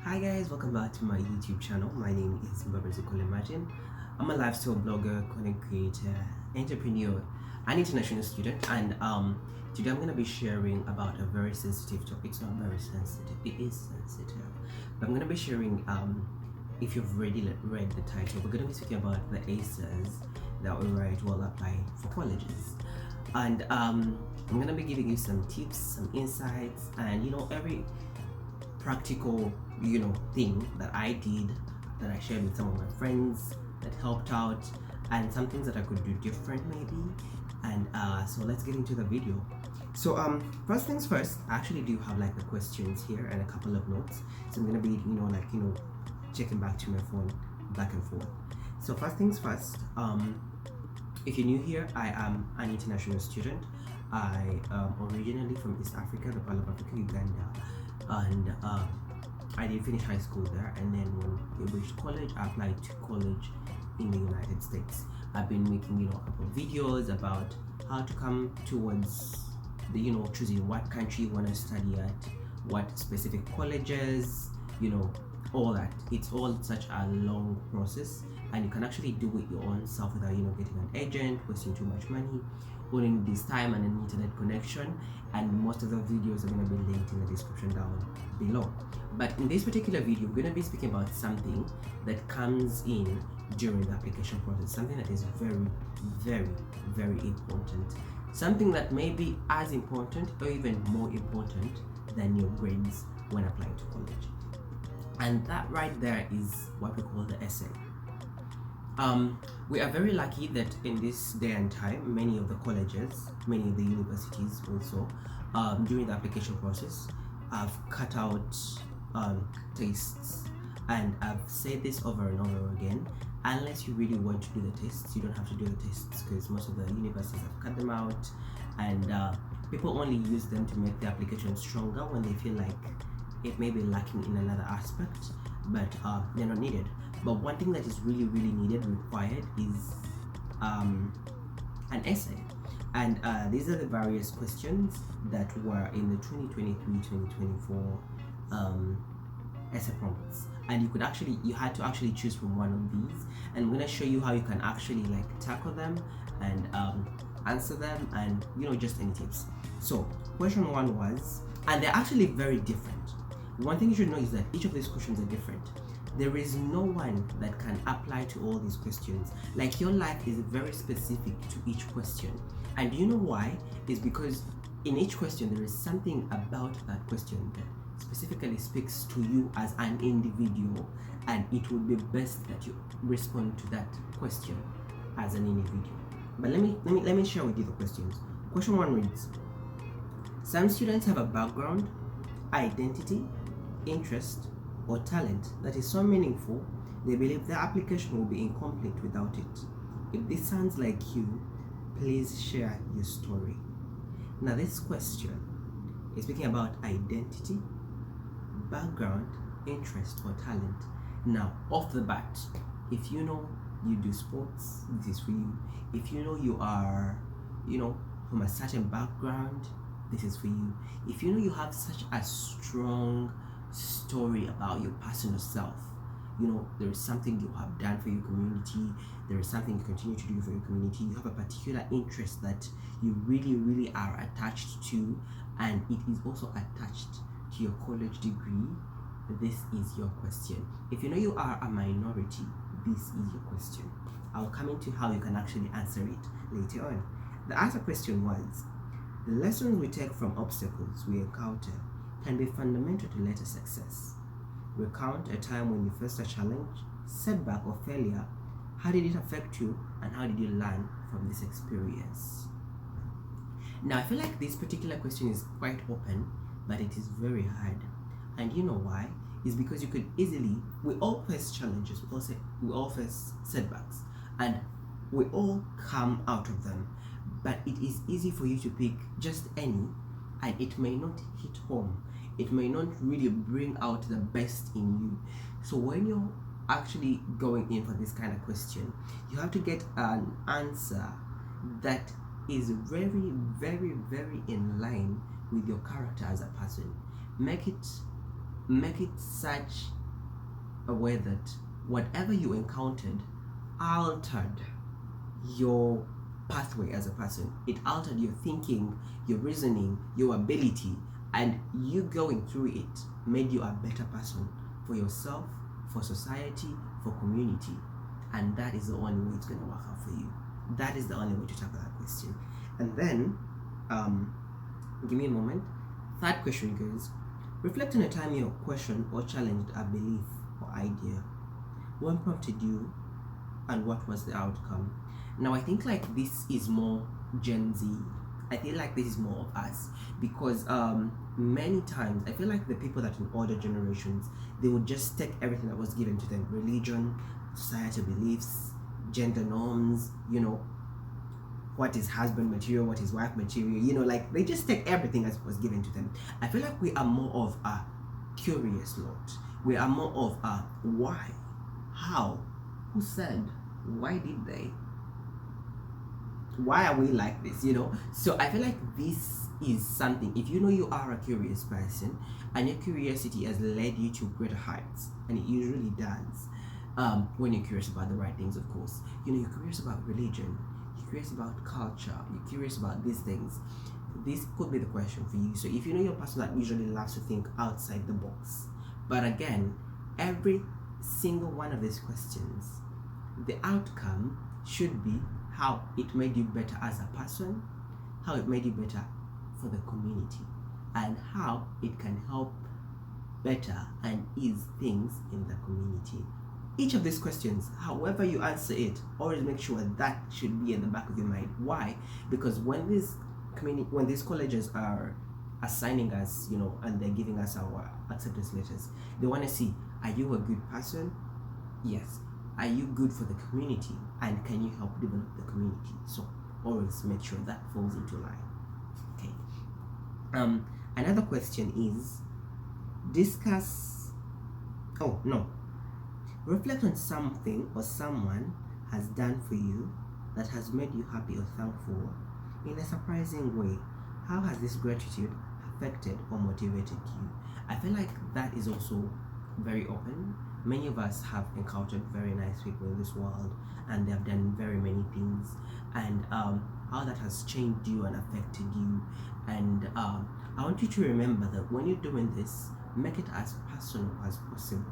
Hi guys, welcome back to my YouTube channel. My name is Mbabazikole Martin. I'm a lifestyle blogger, content creator, entrepreneur, and international student. And today I'm gonna be sharing about a very sensitive topic. It's not very sensitive, it is sensitive. But I'm gonna be sharing if you've already read the title, we're gonna be speaking about the ACEs that we write will apply for colleges. And I'm gonna be giving you some tips, some insights, and every practical thing that I did, that I shared with some of my friends, that helped out, and some things that I could do different maybe. And so let's get into the video. So first things first, I actually do have like the questions here and a couple of notes, so I'm gonna be checking back to my phone back and forth. So first things first, if you're new here, I am an international student. I am originally from East Africa, the Pearl of Africa, Uganda, and I did finish high school there. And then when I reached college, I applied to college in the United States. I've been making a couple of videos about how to come towards the choosing what country you want to study at, what specific colleges, all that. It's all such a long process, and you can actually do it your own self without getting an agent, wasting too much money, owning this time and an internet connection. And most of the videos are going to be linked in the description down below. But in this particular video, we're going to be speaking about something that comes in during the application process, something that is very, very, very important, something that may be as important or even more important than your grades when applying to college. And that right there is what we call the essay. We are very lucky that in this day and time, many of the colleges, many of the universities also, during the application process, have cut out tests. And I've said this over and over again, unless you really want to do the tests, you don't have to do the tests, because most of the universities have cut them out, and people only use them to make the application stronger when they feel like it may be lacking in another aspect, but they're not needed. But one thing that is really, really needed, required, is an essay. And these are the various questions that were in the 2023-2024 essay prompts. And you had to actually choose from one of these. And I'm gonna show you how you can actually tackle them and answer them, and just any tips. So question one was, and they're actually very different. One thing you should know is that each of these questions are different. There is no one that can apply to all these questions. Like, your life is very specific to each question. And you know why? Is because in each question there is something about that question that specifically speaks to you as an individual, and it would be best that you respond to that question as an individual. But let me share with you the questions. Question one reads: some students have a background, identity, interest, or talent that is so meaningful they believe their application will be incomplete without it. If this sounds like you, please share your story. Now, this question is speaking about identity, background, interest, or talent. Now, off the bat, if you know you do sports, this is for you. If you know you are from a certain background, this is for you. If you know you have such a strong story about your personal self, there is something you have done for your community, there is something you continue to do for your community, you have a particular interest that you really, really are attached to, and it is also attached to your college degree, this is your question. If you know you are a minority, this is your question. I'll come into how you can actually answer it later on. The other question was: the lessons we take from obstacles we encounter can be fundamental to later success. Recount a time when you faced a challenge, setback, or failure. How did it affect you, and how did you learn from this experience? Now, I feel like this particular question is quite open, but it is very hard. And you know why? It's because we all face challenges, we all face setbacks, and we all come out of them. But it is easy for you to pick just any, and it may not hit home. It may not really bring out the best in you. So when you're actually going in for this kind of question, you have to get an answer that is very, very, very in line with your character as a person. Make it make it such a way that whatever you encountered altered your pathway as a person. It altered your thinking, your reasoning, your ability, and you going through it made you a better person for yourself, for society, for community. And that is the only way it's going to work out for you. That is the only way to tackle that question. And then, give me a moment. Third question goes, reflect on a time you questioned or challenged a belief or idea. What prompted you and what was the outcome? Now, I think like this is more Gen Z. I feel like this is more of us because many times I feel like the people that in older generations, they would just take everything that was given to them, religion, societal beliefs, gender norms, what is husband material, what is wife material, like they just take everything as was given to them. I feel like we are more of a curious lot. We are more of a why, how, who said, why did they? Why are we like this? So I feel like this is something, if you are a curious person and your curiosity has led you to greater heights, and it usually does, when you're curious about the right things, of course. You're curious about religion, you're curious about culture, you're curious about these things. This could be the question for you. So if you're a person that usually loves to think outside the box, but again, every single one of these questions, the outcome should be how it made you better as a person, how it made you better for the community, and how it can help better and ease things in the community. Each of these questions, however you answer it, always make sure that should be in the back of your mind. Why? Because when these colleges are assigning us, and they're giving us our acceptance letters, they want to see, are you a good person? Yes. Are you good for the community? And can you help develop the community? So always make sure that falls into line. Okay. Another question is reflect on something or someone has done for you that has made you happy or thankful in a surprising way. How has this gratitude affected or motivated you? I feel like that is also very open. Many of us have encountered very nice people in this world, and they have done very many things, and how that has changed you and affected you. And I want you to remember that when you're doing this, make it as personal as possible.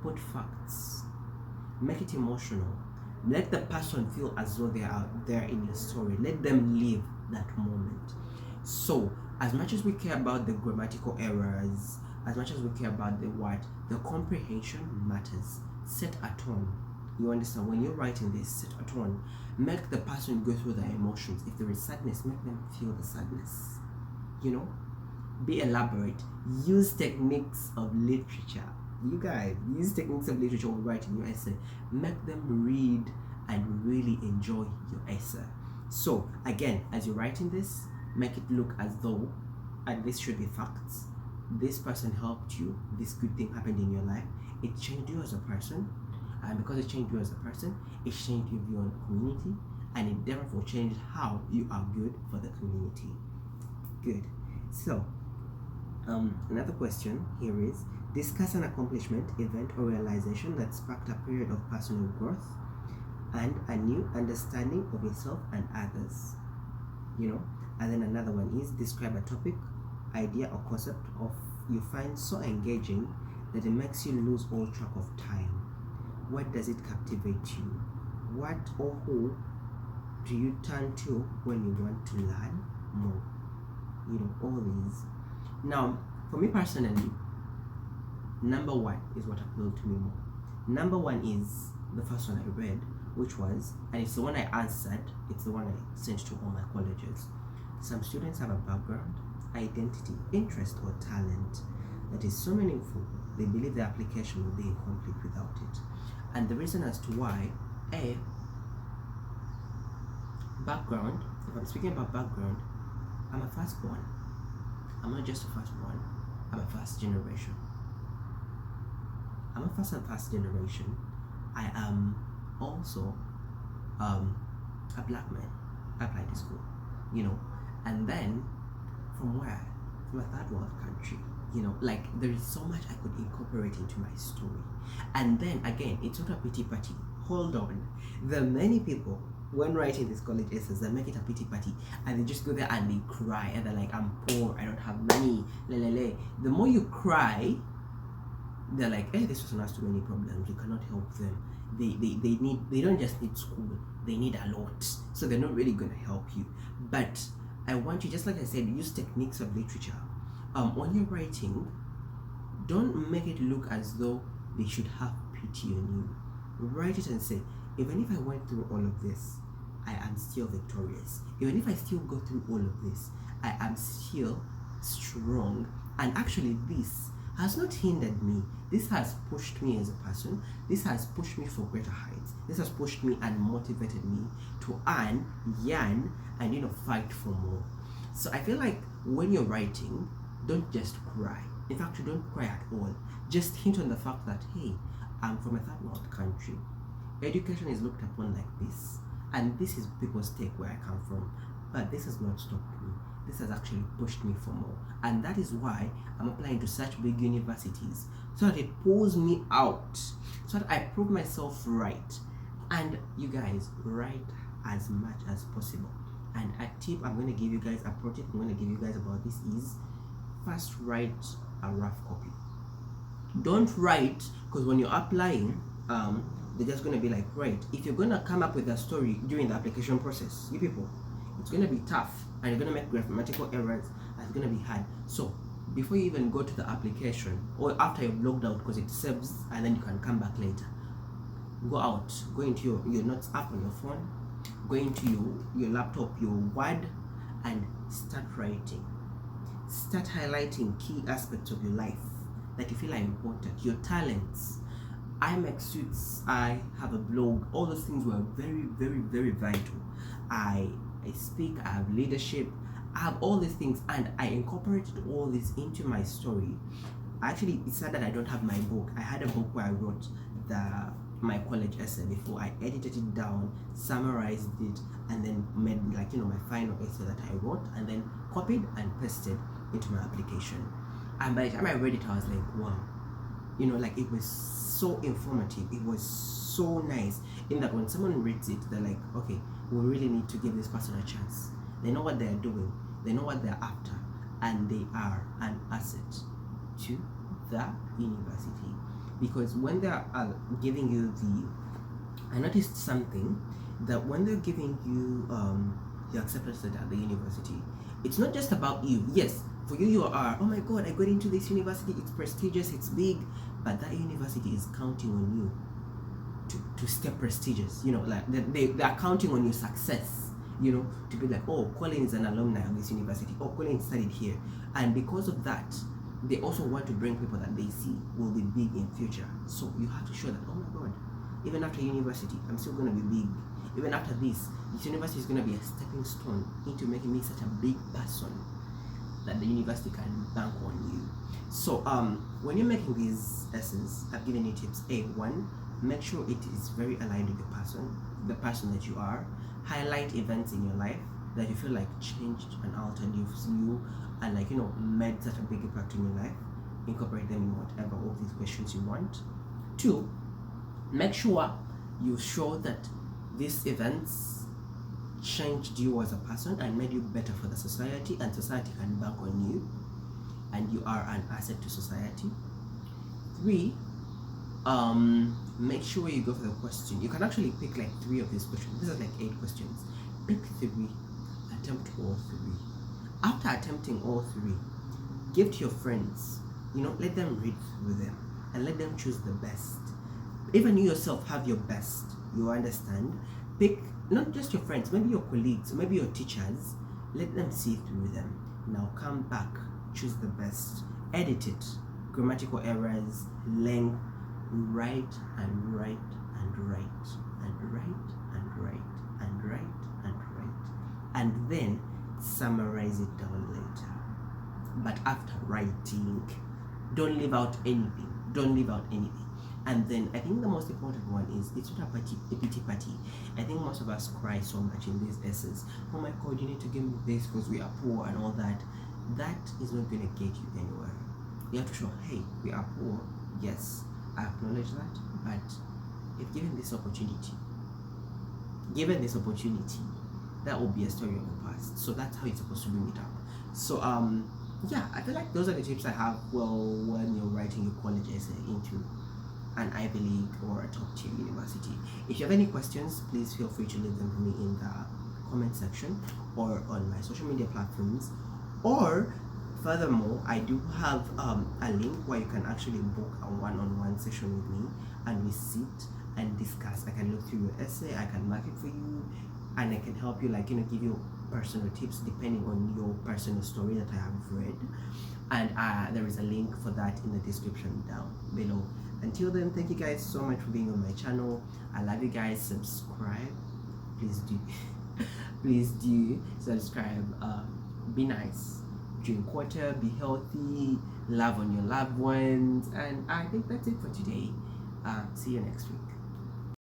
Put facts, make it emotional. Let the person feel as though they are there in your story. Let them live that moment. So as much as we care about the grammatical errors, as much as we care about the comprehension matters. Set a tone. You understand? When you're writing this, set a tone. Make the person go through their emotions. If there is sadness, make them feel the sadness. Be elaborate. Use techniques of literature. You guys, use techniques of literature when writing your essay. Make them read and really enjoy your essay. So again, as you're writing this, make it look as though, and this should be facts, this person helped you, this good thing happened in your life, it changed you as a person, and because it changed you as a person, it changed your view on the community, and it therefore changed how you are good for the community. Good. So another question here is, discuss an accomplishment, event, or realization that sparked a period of personal growth and a new understanding of yourself and others. And then another one is, describe a topic, idea, or concept you find so engaging that it makes you lose all track of time. What does it captivate you? What or who do you turn to when you want to learn more? All these. Now, for me personally, number one is what appealed to me more. Number one is the first one I read, which was, and it's the one I answered, it's the one I sent to all my colleges. Some students have a background, identity, interest, or talent that is so meaningful, they believe the application will be incomplete without it. And the reason as to why, background, if I'm speaking about background, I'm a firstborn. I'm not just a firstborn, I'm a first generation. I'm a first generation. I am also a black man. I applied to school, and then from where? From a third world country, like there is so much I could incorporate into my story. And then again, it's not a pity party. Hold on. There are many people when writing these college essays, they make it a pity party and they just go there and they cry and they're like, I'm poor, I don't have money, The more you cry, they're like, hey, this person has too many problems, you cannot help them. They don't just need school, they need a lot. So they're not really gonna help you. But I want you, just like I said, use techniques of literature. When you're writing, don't make it look as though they should have pity on you. Write it and say, even if I went through all of this, I am still victorious. Even if I still go through all of this, I am still strong. And actually, this has not hindered me. This has pushed me as a person. This has pushed me for greater heights. This has pushed me and motivated me to earn, yearn, and fight for more. So I feel like when you're writing, don't just cry. In fact, you don't cry at all. Just hint on the fact that, hey, I'm from a third world country. Education is looked upon like this, and this is people's take where I come from. But this has not stopped me. This has actually pushed me for more. And that is why I'm applying to such big universities, so that it pulls me out, so that I prove myself right. And you guys, write as much as possible. And a tip I'm going to give you guys, a pro tip I'm going to give you guys about this is, first write a rough copy. Don't write, because when you're applying, they're just going to be like, right, if you're going to come up with a story during the application process, you people, it's going to be tough, and you're going to make grammatical errors, and it's going to be hard. So before you even go to the application, or after you've logged out, because it saves and then you can come back later, go out, go into your notes app on your phone, go into your laptop, your Word, and start writing. Start highlighting key aspects of your life that you feel are important, your talents. I make suits, I have a blog, all those things were very, very, very vital. I speak, I have leadership, I have all these things, and I incorporated all this into my story. Actually, it's sad that I don't have my book. I had a book where I wrote my college essay before. I edited it down, summarized it, and then made my final essay that I wrote, and then copied and pasted into my application. And by the time I read it, I was like, wow, it was so informative. It was so nice, in that when someone reads it, they're like, okay, we really need to give this person a chance. They know what they're doing, they know what they're after, and they are an asset to the university. Because when they are giving you I noticed something, that when they're giving you your acceptance letter at the university, it's not just about you. Yes, for you are, oh my god, I got into this university, it's prestigious, it's big, but that university is counting on you to stay prestigious. They are counting on your success, to be like, oh, Colin is an alumni of this university, oh, Colin studied here. And because of that, they also want to bring people that they see will be big in future. So you have to show that, oh my god, even after university, I'm still going to be big. Even after this university is going to be a stepping stone into making me such a big person that the university can bank on you. So when you're making these essays, I've given you tips. One, make sure it is very aligned with the person that you are. Highlight events in your life that you feel like changed and altered you and made such a big impact in your life. Incorporate them in whatever of these questions you want. 2, make sure you show that these events changed you as a person and made you better for the society, and society can bank on you, and you are an asset to society. 3, make sure you go for the question. You can actually pick 3 of these questions. These are 8 questions. Pick 3, attempt all 3. After attempting all 3, give to your friends. Let them read through them and let them choose the best. Even you yourself have your best. You understand? Pick not just your friends, maybe your colleagues, maybe your teachers. Let them see through them. Now come back, choose the best, edit it. Grammatical errors, length, write and write and write and write and write and write and write, and then summarize it down later. But after writing, don't leave out anything. Don't leave out anything. And then I think the most important one is, it's not a pity party. I think most of us cry so much in these essays. Oh my god, you need to give me this because we are poor and all that. That is not going to get you anywhere. you have to show, hey, we are poor. Yes, I acknowledge that, but if given this opportunity, that will be a story of the past. So that's how you're supposed to bring it up. So yeah, I feel like those are the tips I have. Well, when you're writing your college essay into an Ivy League or a top tier university. If you have any questions, please feel free to leave them for me in the comment section or on my social media platforms. Or furthermore, I do have a link where you can actually book a one-on-one session with me, and we sit and discuss. I can look through your essay, I can mark it for you, and I can help you, like, give you personal tips depending on your personal story that I have read. And there is a link for that in the description down below. Until then, thank you guys so much for being on my channel. I love you guys. Subscribe, please do. Please do subscribe. Be nice, drink water, be healthy, love on your loved ones, and I think that's it for today. See you next week.